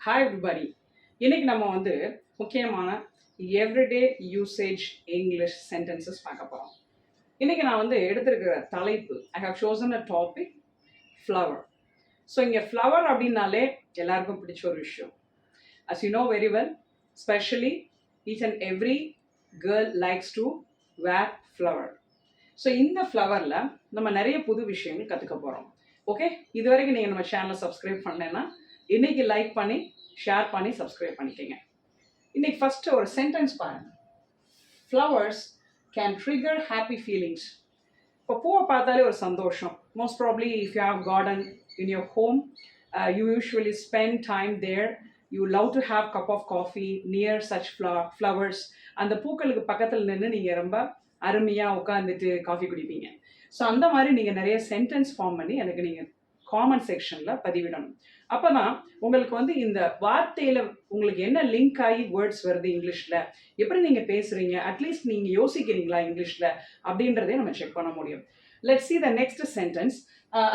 Hi everybody. இன்னைக்கு நம்ம வந்து முக்கியமான everyday usage English sentences பார்க்க போறோம். இன்னைக்கு நான் வந்து எடுத்திருக்கிற தலைப்பு I have chosen a topic flower. So இங்க flower அப்படின்னாலே எல்லாருக்கும் பிடிச்ச ஒரு விஷயம். As you know very well, especially each and every girl likes to wear flower. So இந்த ஃப்ளவரில் நம்ம நிறைய புது விஷயங்கள் கற்றுக்க போகிறோம். ஓகே, இது வரைக்கும் நீங்கள் நம்ம சேனலை சப்ஸ்கிரைப் பண்ணலைன்னா இன்றைக்கி லைக் பண்ணி ஷேர் பண்ணி சப்ஸ்கிரைப் பண்ணிக்கோங்க. இன்றைக்கி ஃபஸ்ட்டு ஒரு சென்டென்ஸ் பாருங்கள். Flowers can trigger happy feelings. இப்போ பூவை பார்த்தாலே ஒரு சந்தோஷம். Most probably if you have garden in your home, you usually spend time there. You love to have cup of coffee near such flowers. அந்த பூக்களுக்கு பக்கத்தில் நின்று நீங்கள் ரொம்ப அருமையாக உட்காந்துட்டு காஃபி குடிப்பீங்க. ஸோ அந்த மாதிரி நீங்கள் நிறைய சென்டென்ஸ் ஃபார்ம் பண்ணி எனக்கு நீங்கள் காமெண்ட் செக்ஷனில் பதிவிடணும். அப்போ தான் உங்களுக்கு வந்து இந்த வார்த்தையில் உங்களுக்கு என்ன லிங்க் ஆகி வேர்ட்ஸ் வருது இங்கிலீஷில், எப்படி நீங்கள் பேசுகிறீங்க, அட்லீஸ்ட் நீங்கள் யோசிக்கிறீங்களா இங்கிலீஷில் அப்படின்றதே நம்ம செக் பண்ண முடியும். Let's see the next sentence.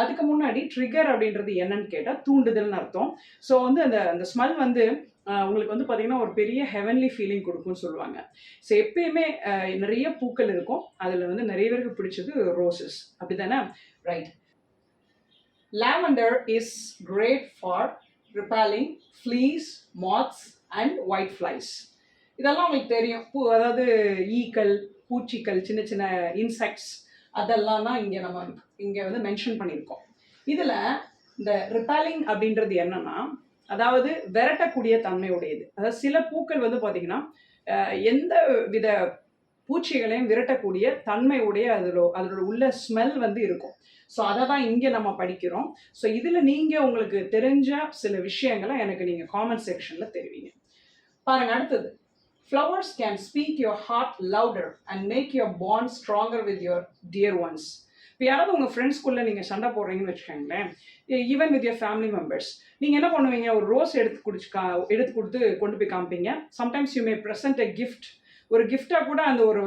அதுக்கு முன்னாடி ட்ரிகர் அப்படின்றது என்னன்னு கேட்டால் தூண்டுதல்னு அர்த்தம். ஸோ வந்து அந்த ஸ்மெல் வந்து உங்களுக்கு வந்து பார்த்தீங்கன்னா ஒரு பெரிய ஹெவன்லி ஃபீலிங் கொடுக்கும்னு சொல்லுவாங்க. ஸோ எப்பயுமே நிறைய பூக்கள் இருக்கும், அதில் வந்து நிறைய பேருக்கு பிடிச்சது ரோசஸ், அப்படி தானே? Right. lavender is great for repelling fleas, moths and white flies. இதெல்லாம் உங்களுக்கு தெரியும். அதாவது ஈக்கள், பூச்சிகள், சின்ன சின்ன இன்செக்ட்ஸ், அதெல்லாம் தான் இங்கே வந்து மென்ஷன் பண்ணியிருக்கோம். இதில் இந்த ரிப்பேலிங் அப்படின்றது என்னன்னா, அதாவது விரட்டக்கூடிய தன்மையுடையது. அதாவது சில பூக்கள் வந்து பார்த்தீங்கன்னா எந்த வித பூச்சிகளையும் விரட்டக்கூடிய தன்மையுடைய அதோட உள்ள ஸ்மெல் வந்து இருக்கும். ஸோ அதை தான் இங்கே நம்ம படிக்கிறோம். ஸோ இதில் நீங்கள் உங்களுக்கு தெரிஞ்ச சில விஷயங்களை எனக்கு நீங்கள் காமெண்ட் செக்ஷனில் தெரிவிங்க. பாருங்கள், அடுத்தது. Flowers can speak your heart louder and make your bond stronger with your dear ones. இப்போ யாராவது உங்கள் ஃப்ரெண்ட்ஸ்குள்ளே நீங்கள் சண்டை போடுறீங்கன்னு வச்சுக்கோங்களேன், even with your family members, நீங்கள் என்ன பண்ணுவீங்க? ஒரு ரோஸ் எடுத்து கொடுத்து கொண்டு போய் காமிப்பீங்க. Sometimes you may present a gift. ஒரு கிஃப்டாக கூட அந்த ஒரு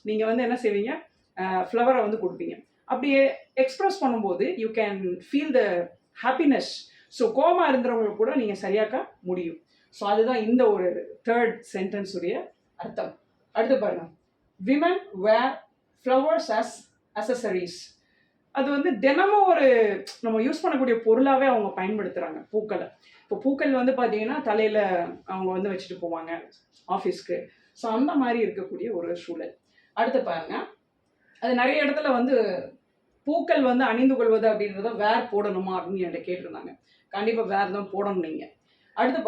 நீங்கள் வந்து என்ன செய்வீங்க, ஃப்ளவரை வந்து கொடுப்பீங்க. அப்படியே எக்ஸ்ப்ரெஸ் பண்ணும்போது you can feel the happiness. So கோபமாக இருந்தவங்களுக்கு கூட நீங்கள் சரியாக்க முடியும். ஸோ அதுதான் இந்த ஒரு தேர்ட் சென்டென்ஸ் உடைய அர்த்தம். அடுத்து பாருங்க. விமன் வேர் ஃப்ளவர்ஸ் அஸ் அசசரிஸ். அது வந்து தினமும் ஒரு நம்ம யூஸ் பண்ணக்கூடிய பொருளாகவே அவங்க பயன்படுத்துகிறாங்க பூக்களை. இப்போ பூக்கள் வந்து பார்த்தீங்கன்னா தலையில் அவங்க வந்து வச்சுட்டு போவாங்க ஆஃபீஸ்க்கு. ஸோ அந்த மாதிரி இருக்கக்கூடிய ஒரு சூழல். அடுத்து பாருங்க. அது நிறைய இடத்துல வந்து பூக்கள் வந்து அணிந்து கொள்வது அப்படின்றத வேர் போடணுமா அப்படின்னு என்கிட்ட கேட்டிருந்தாங்க. கண்டிப்பாக வேர் தான் போடணும் நீங்கள். அடுத்து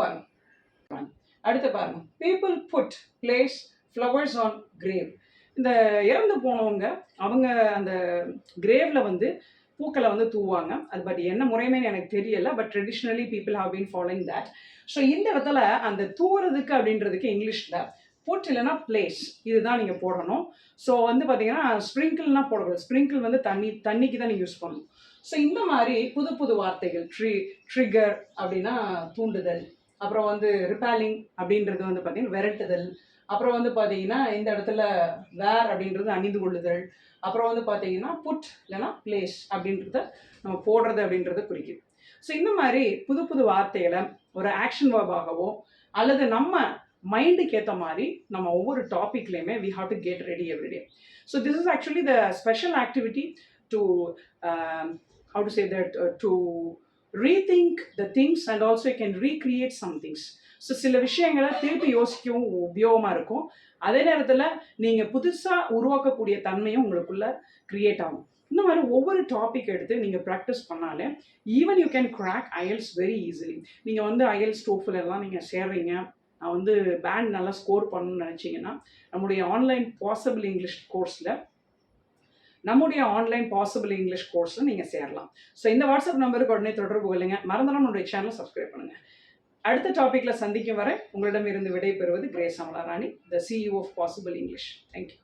பாருங்க. People put place flowers on grave. இந்த இறந்து போனவங்க அவங்க அந்த கிரேவ்ல வந்து பூக்களை வந்து தூவாங்க. அது பட் என்ன முறைமைன்னு எனக்கு தெரியல, but traditionally people have been following that. So இந்த இடத்துல அந்த தூவுறதுக்கு அப்படின்றதுக்கு இங்கிலீஷில் புட் இல்லைன்னா பிளேஸ், இதுதான் நீங்கள் போடணும். ஸோ வந்து பார்த்தீங்கன்னா ஸ்ப்ரிங்கிள்னா போடக்கூடாது. ஸ்ப்ரிங்கிள் வந்து தண்ணிக்கு தான் நீங்கள் யூஸ் பண்ணணும். ஸோ இந்த மாதிரி புது புது வார்த்தைகள். ட்ரிகர் அப்படின்னா தூண்டுதல், அப்புறம் வந்து ரிப்பேலிங் அப்படின்றது வந்து பார்த்தீங்கன்னா விரட்டுதல், அப்புறம் வந்து பார்த்தீங்கன்னா இந்த இடத்துல வேர் அப்படின்றது அணிந்து கொள்ளுதல், அப்புறம் வந்து பார்த்தீங்கன்னா புட் இல்லைன்னா பிளேஸ் அப்படின்றத நம்ம போடுறது அப்படின்றத குறிக்குது. ஸோ இந்த மாதிரி புது புது வார்த்தைகளை ஒரு ஆக்ஷன் வேர்பாகவோ அல்லது நம்ம மைண்டுக்கு ஏற்ற மாதிரி நம்ம ஒவ்வொரு டாப்பிக்லையுமே we have to get ready every day. So this is actually the special activity to how to say that to rethink the things and also you can recreate some things. So சில விஷயங்களை திருப்பி யோசிக்கவும் உபயோகமாக இருக்கும். அதே நேரத்தில் நீங்கள் புதுசாக உருவாக்கக்கூடிய தன்மையும் உங்களுக்குள்ள கிரியேட் ஆகும். இந்த மாதிரி ஒவ்வொரு டாபிக் எடுத்து நீங்கள் ப்ராக்டிஸ் பண்ணாலே even you can crack ஐஎல்ஸ் very easily. நீங்கள் வந்து ஐஎல்ஸ் டோஃபல் எல்லாம் நீங்கள் சேர்றீங்க, நான் வந்து பேண்ட் நல்லா ஸ்கோர் பண்ணணும்னு நினச்சிங்கன்னா நம்முடைய ஆன்லைன் பாசிபிள் இங்கிலீஷ் கோர்ஸில் நீங்கள் சேரலாம். ஸோ இந்த வாட்ஸ்அப் நம்பருக்கு உடனே தொடர்பு கொள்ளுங்க. மறந்துடாம நம்முடைய சேனலை சப்ஸ்கிரைப் பண்ணுங்கள். அடுத்த டாப்பிக்கில் சந்திக்கும் வரை உங்களிடம் இருந்து விடை பெறுவது grace Amala Rani, the CEO of Possible English. Thank you.